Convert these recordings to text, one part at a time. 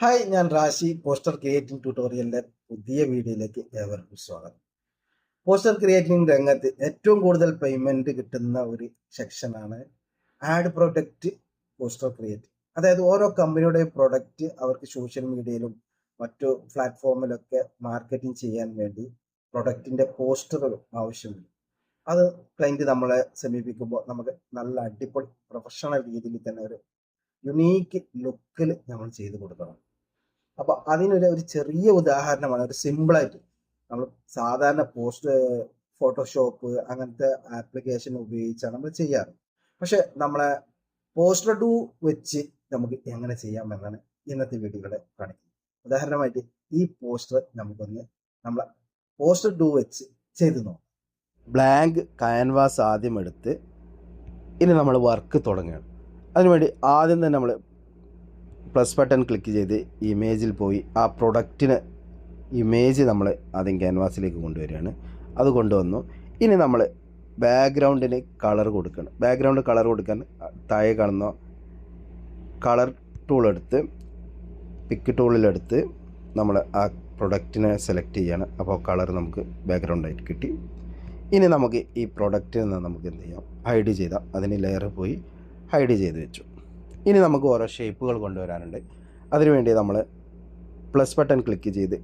Hi, ഞാൻ റാശി. Poster creating ട്യൂട്ടോറിയലിന്റെ പുതിയ വീഡിയോയിലേക്ക് ഏവർക്കും സ്വാഗതം. പോസ്റ്റർ ക്രിയേറ്റിംഗ് രംഗത്ത് ഏറ്റവും കൂടുതൽ പേയ്മെന്റ് കിട്ടുന്ന ഒരു സെക്ഷനാണ് ആഡ് പ്രൊഡക്റ്റ് പോസ്റ്റർ ക്രിയേറ്റ്. അതായത് ഓരോ കമ്പനിയുടെ പ്രൊഡക്റ്റ് അവർക്ക് സോഷ്യൽ മീഡിയയിലും മറ്റു പ്ലാറ്റ്ഫോമിലൊക്കെ മാർക്കറ്റിംഗ് ചെയ്യാൻ വേണ്ടി പ്രൊഡക്റ്റിന്റെ പോസ്റ്ററുകൾ ആവശ്യമുണ്ട്. അത് ക്ലയന്റ് നമ്മളെ സമീപിക്കുമ്പോൾ നമുക്ക് നല്ല അടിപൊളി പ്രൊഫഷണൽ രീതിയിൽ തന്നെ ഒരു യുണീക്ക് ലുക്കിൽ നമ്മൾ ചെയ്ത് കൊടുക്കണം. അപ്പൊ അതിനൊരു ചെറിയ ഉദാഹരണമാണ്, ഒരു സിമ്പിളായിട്ട് നമ്മൾ സാധാരണ ഫോട്ടോഷോപ്പ് അങ്ങനത്തെ ആപ്ലിക്കേഷൻ ഉപയോഗിച്ചാണ് നമ്മൾ ചെയ്യാറ്. പക്ഷെ നമ്മളെ പോസ്റ്റർ ഡു വെച്ച് നമുക്ക് എങ്ങനെ ചെയ്യാമെന്നാണ് ഇന്നത്തെ വീഡിയോയുടെ കാണിക്കുന്നത്. ഉദാഹരണമായിട്ട് ഈ പോസ്റ്റർ നമുക്കൊന്ന് നമ്മളെ പോസ്റ്റർ ഡു വെച്ച് ചെയ്തു നോക്കാം. ബ്ലാങ്ക് ക്യാൻവാസ് ആദ്യം എടുത്ത് ഇനി നമ്മൾ വർക്ക് തുടങ്ങുകയാണ്. അതിനുവേണ്ടി ആദ്യം തന്നെ നമ്മൾ പ്ലസ് ബട്ടൺ ക്ലിക്ക് ചെയ്ത് ഇമേജിൽ പോയി ആ പ്രൊഡക്റ്റിന് ഇമേജ് നമ്മൾ ആദ്യം ക്യാൻവാസിലേക്ക് കൊണ്ടുവരികയാണ്. അത് കൊണ്ടുവന്നു. ഇനി നമ്മൾ ബാക്ക്ഗ്രൗണ്ടിന് കളർ കൊടുക്കണം. ബാക്ക്ഗ്രൗണ്ട് കളർ കൊടുക്കാൻ താഴെ കാണുന്ന കളർ ടൂൾ എടുത്ത് പിക്ക് ടൂളിലെടുത്ത് നമ്മൾ ആ പ്രൊഡക്റ്റിനെ സെലക്ട് ചെയ്യാണ്. അപ്പോൾ കളർ നമുക്ക് ബാക്ക്ഗ്രൗണ്ടായിട്ട് കിട്ടി. ഇനി നമുക്ക് ഈ പ്രൊഡക്റ്റിൽ നിന്ന് നമുക്ക് എന്ത് ചെയ്യാം, ഹൈഡ് ചെയ്താൽ അതിന് ലെയർ പോയി ഹൈഡ് ചെയ്ത് വെച്ചു. ഇനി നമുക്ക് ഓരോ ഷേപ്പുകൾ കൊണ്ടുവരാനുണ്ട്. അതിനുവേണ്ടി നമ്മൾ പ്ലസ് ബട്ടൺ ക്ലിക്ക് ചെയ്ത്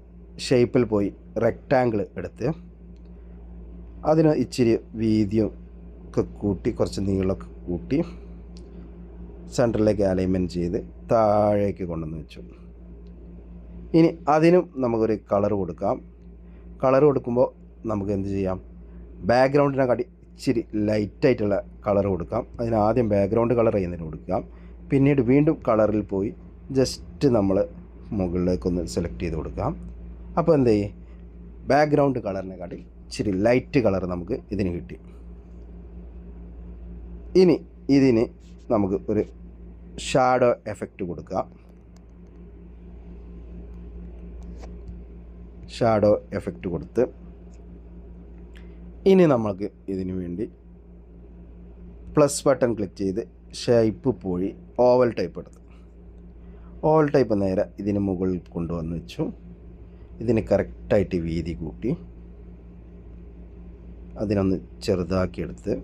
ഷേപ്പിൽ പോയി റെക്റ്റാങ്കിൾ എടുത്ത് അതിന് ഇച്ചിരി വീതിയും ഒക്കെ കൂട്ടി കുറച്ച് നീളമൊക്കെ കൂട്ടി സെൻറ്ററിലേക്ക് അലൈൻമെൻറ്റ് ചെയ്ത് താഴേക്ക് കൊണ്ടുവന്ന് വെച്ചു. ഇനി അതിനും നമുക്കൊരു കളർ കൊടുക്കാം. കളർ കൊടുക്കുമ്പോൾ നമുക്ക് എന്ത് ചെയ്യാം, ബാക്ക്ഗ്രൗണ്ടിനെ കാട്ടി ഇച്ചിരി ലൈറ്റായിട്ടുള്ള കളർ കൊടുക്കാം. അതിന് ആദ്യം ബാക്ക്ഗ്രൗണ്ട് കളർ ചെയ്യുന്നതിന് കൊടുക്കാം. പിന്നീട് വീണ്ടും കളറിൽ പോയി ജസ്റ്റ് നമ്മൾ മുകളിലേക്കൊന്ന് സെലക്ട് ചെയ്ത് കൊടുക്കാം. അപ്പോൾ എന്ത് ചെയ്യും, ബാക്ക്ഗ്രൗണ്ട് കളറിനെ കാട്ടി ഇച്ചിരി ലൈറ്റ് കളർ നമുക്ക് ഇതിന് കിട്ടി. ഇനി ഇതിന് നമുക്ക് ഒരു ഷാഡോ എഫക്റ്റ് കൊടുക്കാം. ഷാഡോ എഫക്റ്റ് കൊടുത്ത് ഇനി നമുക്ക് ഇതിനു വേണ്ടി പ്ലസ് ബട്ടൺ ക്ലിക്ക് ചെയ്ത് ഷേപ്പ് പോയി ഓവൽ ടൈപ്പ് എടുത്തു. ഓവൽ ടൈപ്പ് നേരെ ഇതിന് മുകളിൽ കൊണ്ടുവന്ന് വെച്ചു. ഇതിന് കറക്റ്റായിട്ട് വീതി കൂട്ടി അതിനൊന്ന് ചെറുതാക്കിയെടുത്ത്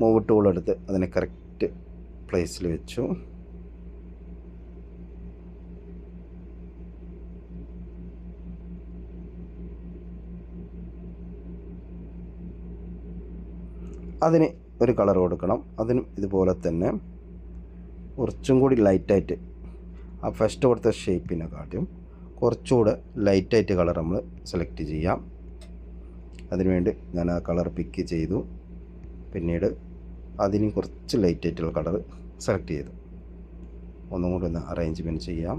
മൂവ് ടൂൾ എടുത്ത് അതിനെ കറക്റ്റ് പ്ലേസിൽ വെച്ചു. അതിന് ഒരു കളർ കൊടുക്കണം. അതിനും ഇതുപോലെ തന്നെ കുറച്ചും കൂടി ലൈറ്റായിട്ട് ആ ഫസ്റ്റ് കൊടുത്ത ഷേപ്പിനെ കാട്ടും കുറച്ചുകൂടെ ലൈറ്റായിട്ട് കളർ നമ്മൾ സെലക്ട് ചെയ്യാം. അതിനുവേണ്ടി ഞാൻ ആ കളർ പിക്ക് ചെയ്തു. പിന്നീട് അതിന് കുറച്ച് ലൈറ്റായിട്ടുള്ള കളർ സെലക്ട് ചെയ്തു. ഒന്നും കൂടി ഒന്ന് അറേഞ്ച്മെൻറ്റ് ചെയ്യാം.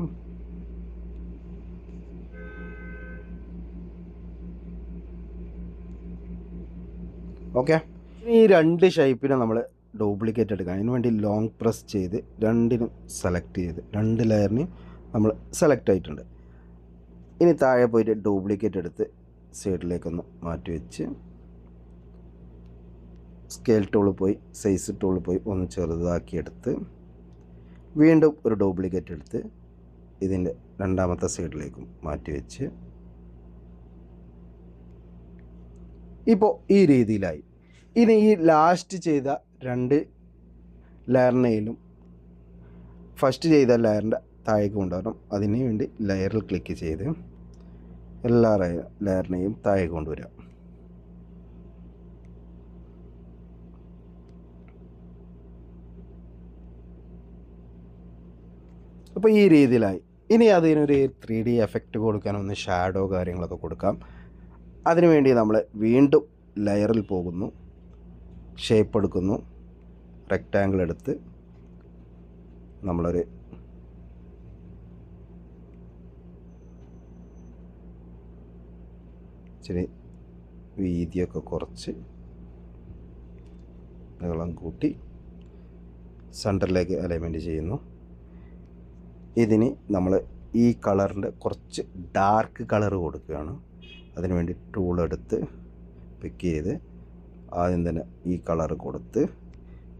ഓക്കെ, ഈ രണ്ട് ഷേപ്പിനെ നമ്മൾ ഡ്യൂപ്ലിക്കേറ്റ് എടുക്കാം. അതിന് വേണ്ടി ലോങ് പ്രസ് ചെയ്ത് രണ്ടിനും സെലക്ട് ചെയ്ത് രണ്ട് ലെയറിനും നമ്മൾ സെലക്ട് ആയിട്ടുണ്ട്. ഇനി താഴെ പോയിട്ട് ഡ്യൂപ്ലിക്കേറ്റ് എടുത്ത് സൈഡിലേക്കൊന്ന് മാറ്റി വെച്ച് സ്കെയിൽ ടൂൾ പോയി സൈസ് ടൂൾ പോയി ഒന്ന് ചെറുതാക്കിയെടുത്ത് വീണ്ടും ഒരു ഡ്യൂപ്ലിക്കേറ്റ് എടുത്ത് ഇതിൻ്റെ രണ്ടാമത്തെ സൈഡിലേക്കും മാറ്റി വെച്ച് ഇപ്പോൾ ഈ രീതിയിലായി. ഇനി ഈ ലാസ്റ്റ് ചെയ്ത രണ്ട് ലെയറിനെയും ഫസ്റ്റ് ചെയ്ത ലെയറിൻ്റെ താഴേക്ക് കൊണ്ടുവരണം. അതിന് വേണ്ടി ലെയറിൽ ക്ലിക്ക് ചെയ്ത് എല്ലാ ലെയറിനെയും താഴേക്ക് കൊണ്ടുവരാം. അപ്പോൾ ഈ രീതിയിലായി. ഇനി അതിനൊരു 3D എഫക്റ്റ് കൊടുക്കാൻ ഒന്ന് ഷാഡോ കാര്യങ്ങളൊക്കെ കൊടുക്കാം. അതിനുവേണ്ടി നമ്മൾ വീണ്ടും ലെയറിൽ പോകുന്നു, ഷേപ്പ് എടുക്കുന്നു, റെക്റ്റാങ്കിൾ എടുത്ത് നമ്മളൊരു ഇച്ചിരി വീതിയൊക്കെ കുറച്ച് നീളം കൂട്ടി സെൻറ്ററിലേക്ക് അലൈൻമെൻറ്റ് ചെയ്യുന്നു. ഇതിന് നമ്മൾ ഈ കളറിൻ്റെ കുറച്ച് ഡാർക്ക് കളർ കൊടുക്കുകയാണ്. അതിനുവേണ്ടി ടൂൾ എടുത്ത് പിക്ക് ചെയ്ത് ആദ്യം തന്നെ ഈ കളർ കൊടുത്ത്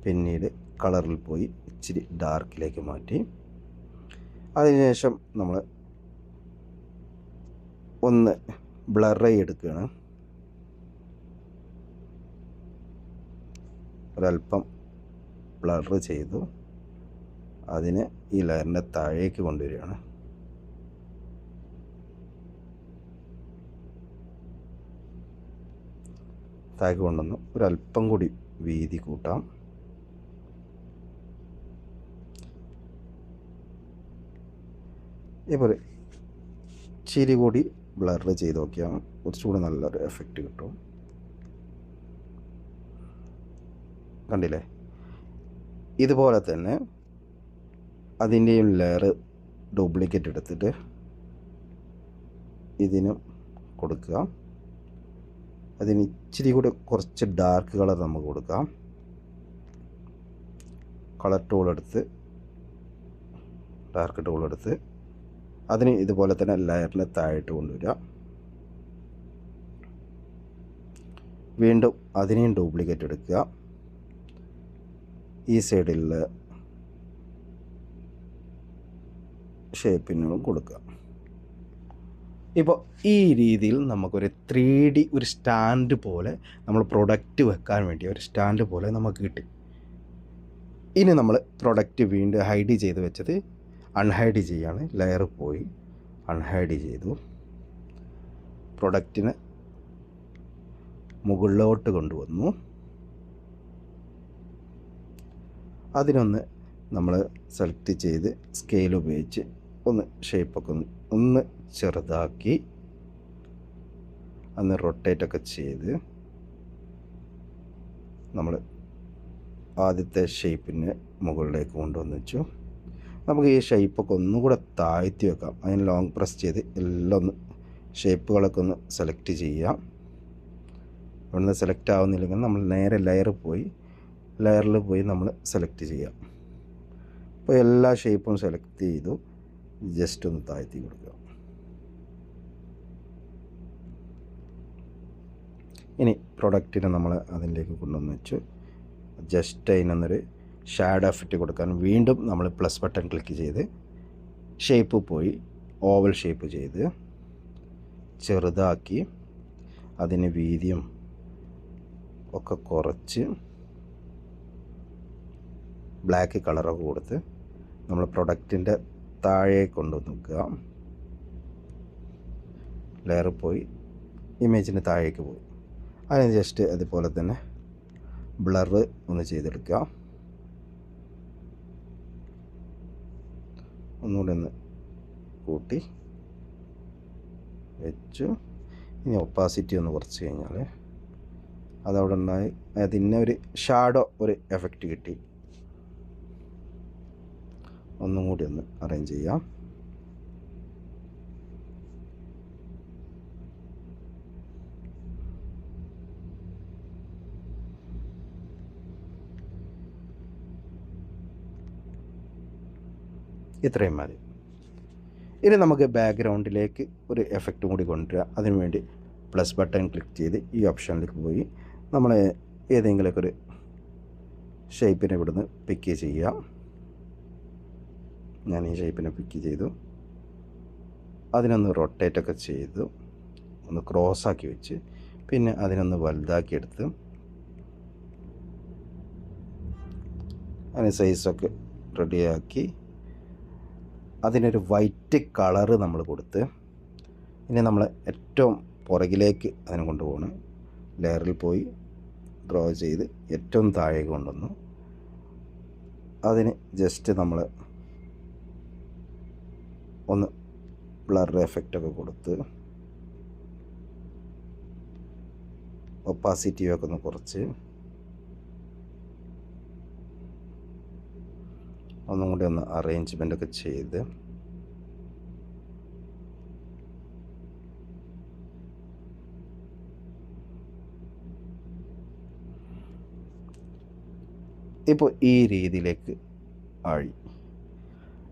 പിന്നീട് കളറിൽ പോയി ഇച്ചിരി ഡാർക്കിലേക്ക് മാറ്റി അതിനുശേഷം നമ്മൾ ഒന്ന് ബ്ലർ എടുക്കുകയാണ്. ഒരല്പം ബ്ലർ ചെയ്തു അതിനെ ഈ ലെയറിൻ്റെ താഴേക്ക് കൊണ്ടുവരികയാണ്. താഴേക്ക് കൊണ്ടുവന്ന് ഒരല്പം കൂടി വീതി കൂട്ടാം. ഇപ്പോൾ ഇച്ചിരി കൂടി ബ്ലർ ചെയ്ത് നോക്കിയാൽ കുറച്ചുകൂടി നല്ലൊരു എഫക്റ്റ് കിട്ടും. കണ്ടില്ലേ? ഇതുപോലെ തന്നെ അതിൻ്റെയും ലെയർ ഡ്യൂപ്ലിക്കേറ്റ് എടുത്തിട്ട് ഇതിനും കൊടുക്കുക. അതിന് ഇച്ചിരി കൂടി കുറച്ച് ഡാർക്ക് കളർ നമുക്ക് കൊടുക്കാം. കളർ ടൂൾ എടുത്ത് ഡാർക്ക് ടൂൾ എടുത്ത് അതിന് ഇതുപോലെ തന്നെ ലെയറിനെ താഴോട്ട് കൊണ്ടുവരിക. വീണ്ടും അതിനെയും ഡ്യൂപ്ലിക്കേറ്റ് എടുക്കുക. ഈ സൈഡിലുള്ള ഷേപ്പിനും കൊടുക്കുക. ഇപ്പോൾ ഈ രീതിയിൽ നമുക്കൊരു 3D ഒരു സ്റ്റാൻഡ് പോലെ നമ്മൾ പ്രൊഡക്റ്റ് വെക്കാൻ വേണ്ടി ഒരു സ്റ്റാൻഡ് പോലെ നമുക്ക് കിട്ടി. ഇനി നമ്മൾ പ്രൊഡക്റ്റ് വീണ്ടും ഹൈഡ് ചെയ്ത് വെച്ചത് അൺഹൈഡ് ചെയ്യാണ്. ലെയർ പോയി അൺഹൈഡ് ചെയ്തു. പ്രൊഡക്റ്റിനെ മുകളിലോട്ട് കൊണ്ടുവന്നു. അതിനൊന്ന് നമ്മൾ സെലക്ട് ചെയ്ത് സ്കെയിൽ ഉപയോഗിച്ച് ഒന്ന് ഷേപ്പൊക്കെ ഒന്ന് ചെറുതാക്കി ഒന്ന് റൊട്ടേറ്റൊക്കെ ചെയ്ത് നമ്മൾ ആദ്യത്തെ ഷേപ്പിന് മുകളിലേക്ക് കൊണ്ടുവന്ന് വെച്ചു. നമുക്ക് ഈ ഷേപ്പൊക്കെ ഒന്നുകൂടെ താഴ്ത്തി വെക്കാം. അതിന് ലോങ് പ്രസ് ചെയ്ത് എല്ലാം ഒന്ന് ഷേപ്പുകളൊക്കെ ഒന്ന് സെലക്ട് ചെയ്യാം. അവിടുന്ന് സെലക്ട് ആവുന്നില്ലെങ്കിൽ നമ്മൾ നേരെ ലെയറിൽ പോയി നമ്മൾ സെലക്ട് ചെയ്യാം. അപ്പോൾ എല്ലാ ഷേപ്പും സെലക്ട് ചെയ്തു ജസ്റ്റ് ഒന്ന് താഴ്ത്തി കൊടുക്കുക. ഇനി പ്രൊഡക്റ്റിനെ നമ്മൾ അതിലേക്ക് കൊണ്ടുവന്ന് വെച്ചു. ജസ്റ്റ് അതിനൊന്നൊരു ഷാഡോ എഫക്റ്റ് കൊടുക്കാൻ വീണ്ടും നമ്മൾ പ്ലസ് ബട്ടൺ ക്ലിക്ക് ചെയ്ത് ഷേപ്പ് പോയി ഓവൽ ഷേപ്പ് ചെയ്ത് ചെറുതാക്കി അതിന് വീതിയും ഒക്കെ കുറച്ച് ബ്ലാക്ക് കളറൊക്കെ കൊടുത്ത് നമ്മൾ പ്രൊഡക്റ്റിൻ്റെ താഴെ കൊണ്ടുവന്ന് വെക്കുക. ലെയർ പോയി ഇമേജിന് താഴേക്ക് പോയി. അതിന് ജസ്റ്റ് അതുപോലെ തന്നെ ബ്ലർ ഒന്ന് ചെയ്തെടുക്കുക. ഒന്നുകൂടെ ഒന്ന് കൂട്ടി വെച്ചു. ഇനി ഒപ്പാസിറ്റി ഒന്ന് കുറച്ച് കഴിഞ്ഞാൽ അതവിടെ ഉണ്ടായി അതിന് ഒരു ഷാഡോ ഒരു എഫക്റ്റ് കിട്ടി. ഒന്നും കൂടി ഒന്ന് അറേഞ്ച് ചെയ്യാം. ഇത്രയും മതി. ഇനി നമുക്ക് ബാക്ക്ഗ്രൗണ്ടിലേക്ക് ഒരു എഫക്റ്റും കൂടി കൊണ്ടുവരിക. അതിനുവേണ്ടി പ്ലസ് ബട്ടൺ ക്ലിക്ക് ചെയ്ത് ഈ ഓപ്ഷനിലേക്ക് പോയി നമ്മൾ ഏതെങ്കിലുമൊക്കെ ഒരു ഷേപ്പിനെ ഇവിടുന്ന് പിക്ക് ചെയ്യാം. ഞാൻ ഈ ഷേപ്പിനെ പിക്ക് ചെയ്തു. അതിനൊന്ന് റൊട്ടേറ്റൊക്കെ ചെയ്തു ഒന്ന് ക്രോസാക്കി വെച്ച് പിന്നെ അതിനൊന്ന് വലുതാക്കി എടുത്ത് അതിന് സൈസൊക്കെ റെഡിയാക്കി അതിനൊരു വൈറ്റ് കളറ് നമ്മൾ കൊടുത്ത് ഇനി നമ്മൾ ഏറ്റവും പുറകിലേക്ക് അതിനെ കൊണ്ടുപോകണം. ലെയറിൽ പോയി ഡ്രോ ചെയ്ത് ഏറ്റവും താഴേക്ക് കൊണ്ടുവന്നു. അതിന് ജസ്റ്റ് നമ്മൾ ഒന്ന് ബ്ലർ എഫക്റ്റൊക്കെ കൊടുത്ത് ഒപ്പാസിറ്റിയൊക്കെ ഒന്ന് കുറച്ച് ഒന്നും കൂടി ഒന്ന് അറേഞ്ച്മെൻ്റൊക്കെ ചെയ്ത് ഇപ്പോൾ ഈ രീതിയിലേക്ക് ആയി.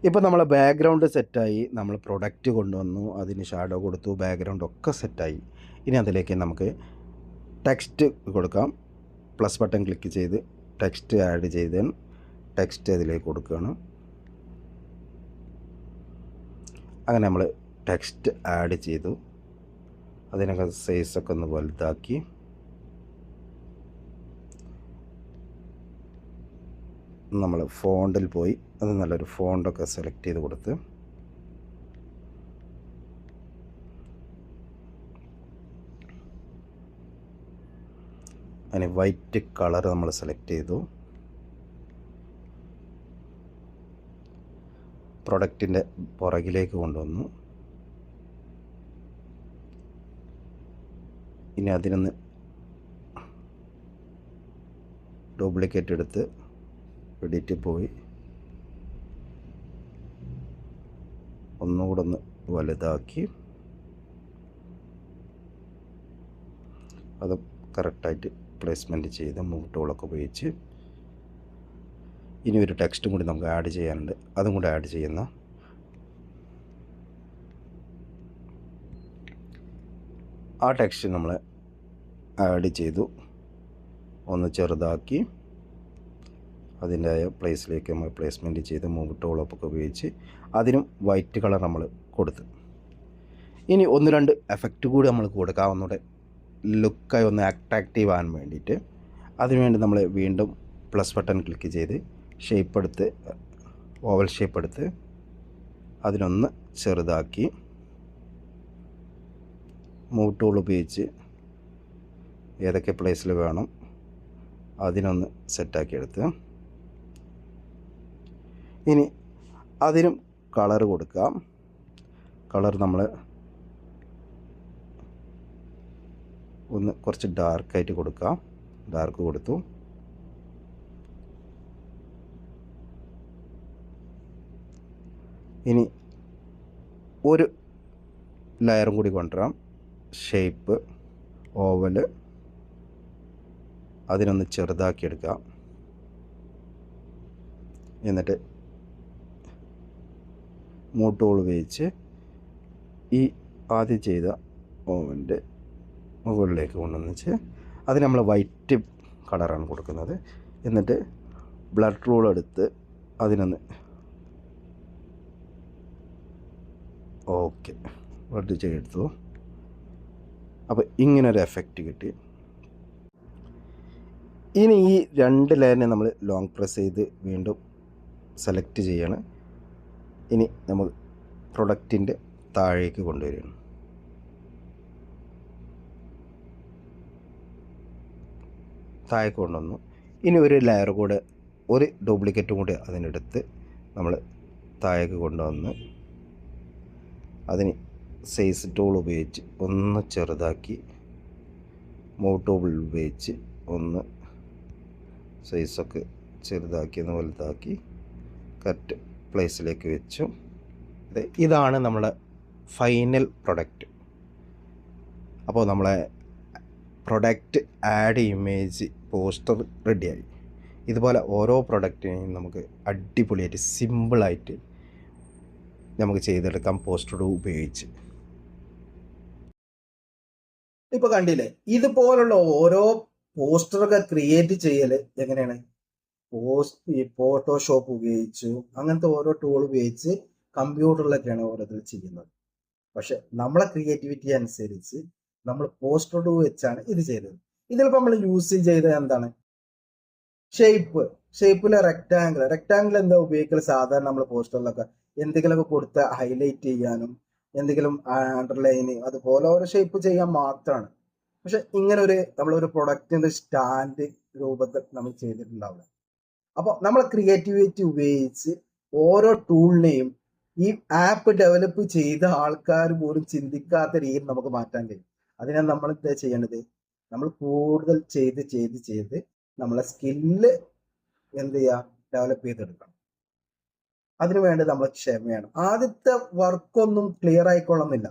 ഇപ്പോൾ നമ്മളെ ബാക്ക്ഗ്രൗണ്ട് സെറ്റായി. നമ്മൾ പ്രൊഡക്റ്റ് കൊണ്ടുവന്നു, അതിന് ഷാഡോ കൊടുത്തു, ബാക്ക്ഗ്രൗണ്ട് ഒക്കെ സെറ്റായി. ഇനി അതിലേക്ക് നമുക്ക് ടെക്സ്റ്റ് കൊടുക്കാം. പ്ലസ് ബട്ടൺ ക്ലിക്ക് ചെയ്ത് ടെക്സ്റ്റ് ആഡ് ചെയ്ത് ടെക്സ്റ്റ് അതിലേക്ക് കൊടുക്കുകയാണ്. അങ്ങനെ നമ്മൾ ടെക്സ്റ്റ് ആഡ് ചെയ്തു. അതിനൊക്കെ സൈസൊക്കെ ഒന്ന് വലുതാക്കി നമ്മൾ ഫോണ്ടിൽ പോയി അത് നല്ലൊരു ഫോണ്ടൊക്കെ സെലക്ട് ചെയ്ത് കൊടുത്ത് അതിന് വൈറ്റ് കളർ നമ്മൾ സെലക്ട് ചെയ്തു. പ്രൊഡക്റ്റിൻ്റെ പുറകിലേക്ക് കൊണ്ടുവന്നു. ഇനി അതിനൊന്ന് ഡ്യൂപ്ലിക്കേറ്റ് എടുത്ത് എഡിറ്റ് പോയി ഒന്നുകൂടെ ഒന്ന് വലുതാക്കി അത് കറക്റ്റായിട്ട് പ്ലേസ്മെൻറ്റ് ചെയ്ത് മൂവ് ടൂളൊക്കെ ഉപയോഗിച്ച് ഇനി ഒരു ടെക്സ്റ്റും കൂടി നമുക്ക് ആഡ് ചെയ്യാനുണ്ട്. അതും കൂടി ആഡ് ചെയ്യുന്ന ആ ടെക്സ്റ്റ് നമ്മൾ ആഡ് ചെയ്തു. ഒന്ന് ചെറുതാക്കി അതിൻ്റെ പ്ലേസിലേക്ക് നമ്മൾ പ്ലേസ്മെൻറ്റ് ചെയ്ത് മൂവ് ടൂളൊക്കെ ഉപയോഗിച്ച് അതിനും വൈറ്റ് കളർ നമ്മൾ കൊടുത്ത് ഇനി ഒന്ന് രണ്ട് എഫക്റ്റ് കൂടി നമ്മൾ കൊടുക്കാവുന്നൂടെ ലുക്കായി ഒന്ന് അട്രാക്റ്റീവ് ആകാൻ വേണ്ടിയിട്ട്. അതിനുവേണ്ടി നമ്മൾ വീണ്ടും പ്ലസ് ബട്ടൺ ക്ലിക്ക് ചെയ്ത് ഷേപ്പ് എടുത്ത് ഓവൽ ഷേപ്പ് എടുത്ത് അതിനൊന്ന് ചെറുതാക്കി മൂവ് ടൂൾ ഉപയോഗിച്ച് ഏതൊക്കെ പ്ലേസിൽ വേണം അതിനൊന്ന് സെറ്റാക്കി എടുത്ത് ഇനി അതിനും കളർ കൊടുക്കാം. കളർ നമ്മൾ ഒന്ന് കുറച്ച് ഡാർക്കായിട്ട് കൊടുക്കാം. ഡാർക്ക് കൊടുത്തു. ഇനി ഒരു ലെയറും കൂടി കൊണ്ടുവരാം. ഷേപ്പ് ഓവൽ അതിനൊന്ന് ചെറുതാക്കി എടുക്കാം. എന്നിട്ട് മൂവ് ടൂൾ ഉപയോഗിച്ച് ഈ ആദ്യം ചെയ്ത ഓവൻ്റെ മുകളിലേക്ക് കൊണ്ടുവന്നിച്ച് അത് നമ്മൾ വൈറ്റ് കളറാണ് കൊടുക്കുന്നത്. എന്നിട്ട് ബ്ലഡ് റൂൾ എടുത്ത് അതിനൊന്ന് ഓക്കെ ബ്ലഡ് ചെയ്തെടുത്തു. അപ്പോൾ ഇങ്ങനൊരു എഫക്റ്റ് കിട്ടി. ഇനി ഈ രണ്ട് ലെയറിനെ നമ്മൾ ലോങ് പ്രസ് ചെയ്ത് വീണ്ടും സെലക്ട് ചെയ്യണം. ഇനി നമ്മൾ പ്രൊഡക്റ്റിൻ്റെ താഴേക്ക് കൊണ്ടുവരികയാണ്. താഴേക്ക് കൊണ്ടുവന്നു. ഇനി ഒരു ലെയർ കൂടെ ഒരു ഡ്യൂപ്ലിക്കേറ്റും കൂടി അതിനെടുത്ത് നമ്മൾ താഴേക്ക് കൊണ്ടുവന്ന് അതിന് സൈസ് ടൂൾ ഉപയോഗിച്ച് ഒന്ന് ചെറുതാക്കി മൂവ് ടൂൾ ഉപയോഗിച്ച് ഒന്ന് സൈസൊക്കെ ചെറുതാക്കി ഒന്ന് വലുതാക്കി കറക്റ്റ് പ്ലേസിലേക്ക് വെച്ചു. ഇതാണ് നമ്മുടെ ഫൈനൽ പ്രൊഡക്റ്റ്. അപ്പോൾ നമ്മളെ പ്രൊഡക്റ്റ് ആഡ് ഇമേജ് പോസ്റ്റർ റെഡിയായി. ഇതുപോലെ ഓരോ പ്രൊഡക്റ്റിനെയും നമുക്ക് അടിപൊളിയായിട്ട് സിമ്പിളായിട്ട് നമുക്ക് ചെയ്തെടുക്കാം പോസ്റ്റർ ഉപയോഗിച്ച്. ഇപ്പോൾ കണ്ടില്ലേ, ഇതുപോലുള്ള ഓരോ പോസ്റ്ററൊക്കെ ക്രിയേറ്റ് ചെയ്യൽ എങ്ങനെയാണ്? ഈ ഫോട്ടോഷോപ്പ് ഉപയോഗിച്ചു അങ്ങനത്തെ ഓരോ ടൂൾ ഉപയോഗിച്ച് കമ്പ്യൂട്ടറിലൊക്കെയാണ് ഓരോരുത്തർ ചെയ്യുന്നത്. പക്ഷെ നമ്മളെ ക്രിയേറ്റിവിറ്റി അനുസരിച്ച് നമ്മൾ പോസ്റ്റർ ടൂൾ വെച്ചാണ് ഇത് ചെയ്തത്. ഇതിലിപ്പോൾ നമ്മൾ യൂസ് ചെയ്തത് എന്താണ്? ഷേപ്പിലെ റെക്ടാങ്കിൾ എന്താ ഉപയോഗിക്കൽ? സാധാരണ നമ്മൾ പോസ്റ്ററിലൊക്കെ എന്തെങ്കിലുമൊക്കെ കൊടുത്ത് ഹൈലൈറ്റ് ചെയ്യാനും എന്തെങ്കിലും അണ്ടർലൈന് അതുപോലെ ഓരോ ഷേപ്പ് ചെയ്യാൻ മാത്രമാണ്. പക്ഷെ ഇങ്ങനെ നമ്മളൊരു പ്രൊഡക്റ്റിന്റെ സ്റ്റാൻഡ് രൂപത്തിൽ നമ്മൾ ചെയ്തിട്ടുണ്ടാവില്ല. അപ്പോൾ നമ്മൾ ക്രിയേറ്റിവിറ്റി ഉപയോഗിച്ച് ഓരോ ടൂളിനെയും ഈ ആപ്പ് ഡെവലപ്പ് ചെയ്ത ആൾക്കാർ പോലും ചിന്തിക്കാത്ത രീതിയിൽ നമുക്ക് മാറ്റാൻ കഴിയും. അതിനാണ് നമ്മൾ എന്താ ചെയ്യേണ്ടത്? നമ്മൾ കൂടുതൽ ചെയ്ത് നമ്മളെ സ്കില്ല് എന്ത് ചെയ്യുക? ഡെവലപ്പ് ചെയ്തെടുക്കണം. അതിനു വേണ്ടി നമ്മൾ ക്ഷമയാണ്. ആദ്യത്തെ വർക്കൊന്നും ക്ലിയർ ആയിക്കൊള്ളുന്നില്ല,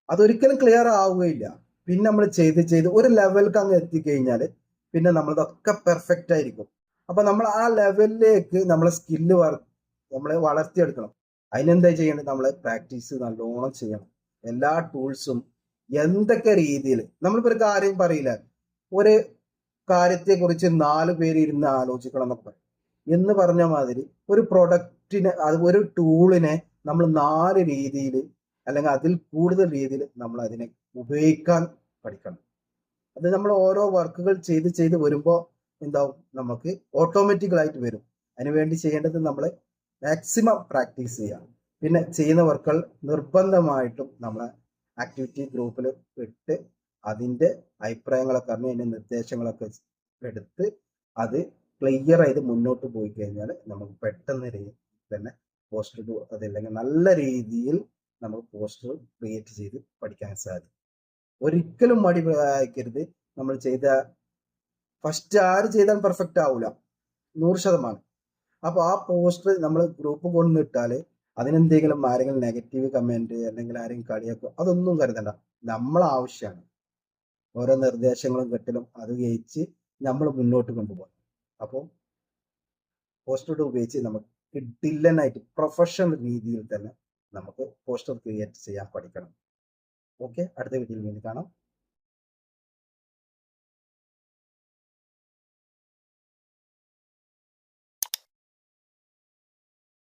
അതൊരിക്കലും ക്ലിയർ ആവുകയില്ല. പിന്നെ നമ്മൾ ചെയ്ത് ഒരു ലെവലിലേക്ക് അങ്ങ് എത്തിക്കഴിഞ്ഞാൽ പിന്നെ നമ്മളതൊക്കെ പെർഫെക്റ്റ് ആയിരിക്കും. അപ്പൊ നമ്മൾ ആ ലെവലിലേക്ക് നമ്മളെ സ്കില്ല് നമ്മളെ വളർത്തിയെടുക്കണം. അതിനെന്താ ചെയ്യേണ്ടത്? നമ്മളെ പ്രാക്ടീസ് നല്ലോണം ചെയ്യണം. എല്ലാ ടൂൾസും എന്തൊക്കെ രീതിയിൽ നമ്മളിപ്പോ ഒരു കാര്യം പറയില്ല, ഒരു കാര്യത്തെ കുറിച്ച് 4 പേര് ഇരുന്ന് ആലോചിക്കണം എന്നൊക്കെ പറയും. എന്ന് പറഞ്ഞ മാതിരി ഒരു പ്രൊഡക്റ്റിനെ, അത് ഒരു ടൂളിനെ നമ്മൾ 4 രീതിയിൽ അല്ലെങ്കിൽ അതിൽ കൂടുതൽ രീതിയിൽ നമ്മൾ അതിനെ ഉപയോഗിക്കാൻ പഠിക്കണം. അത് നമ്മൾ ഓരോ വർക്കുകൾ ചെയ്ത് വരുമ്പോൾ എന്താവും, നമുക്ക് ഓട്ടോമാറ്റിക്കലായിട്ട് വരും. അതിനുവേണ്ടി ചെയ്യേണ്ടത് നമ്മൾ മാക്സിമം പ്രാക്ടീസ് ചെയ്യുക. പിന്നെ ചെയ്യുന്ന വർക്കുകൾ നിർബന്ധമായിട്ടും നമ്മളെ ആക്ടിവിറ്റി ഗ്രൂപ്പിൽ ഇട്ട് അതിൻ്റെ അഭിപ്രായങ്ങളൊക്കെ അറിഞ്ഞ് അതിൻ്റെ നിർദ്ദേശങ്ങളൊക്കെ എടുത്ത് അത് ക്ലിയർ ചെയ്ത് മുന്നോട്ട് പോയി കഴിഞ്ഞാൽ നമുക്ക് പെട്ടെന്ന് തന്നെ പോസ്റ്റർ അതല്ലെങ്കിൽ നല്ല രീതിയിൽ നമുക്ക് പോസ്റ്റർ ക്രിയേറ്റ് ചെയ്ത് പഠിക്കാൻ സാധിക്കും. ഒരിക്കലും മടി അയക്കരുത്. നമ്മൾ ചെയ്ത ഫസ്റ്റ് ആര് ചെയ്താൽ പെർഫെക്റ്റ് ആവില്ല, 100%. അപ്പോൾ ആ പോസ്റ്റർ നമ്മൾ ഗ്രൂപ്പ് കൊണ്ടിട്ടാൽ അതിനെന്തെങ്കിലും ആരെങ്കിലും നെഗറ്റീവ് കമന്റ് അല്ലെങ്കിൽ ആരെങ്കിലും കളിയാക്കും, അതൊന്നും കരുതണ്ട. നമ്മളെ ആവശ്യമാണ് ഓരോ നിർദ്ദേശങ്ങളും കെട്ടലും അത് ജയിച്ച് നമ്മൾ മുന്നോട്ട് കൊണ്ടുപോകാം. അപ്പോൾ പോസ്റ്റർ ഉപയോഗിച്ച് നമുക്ക് കിഡിലനായിട്ട് പ്രൊഫഷണൽ രീതിയിൽ തന്നെ നമുക്ക് പോസ്റ്റർ ക്രിയേറ്റ് ചെയ്യാൻ പഠിക്കണം. ഓക്കെ, അടുത്ത വീഡിയോയിൽ വീണ്ടും കാണാം.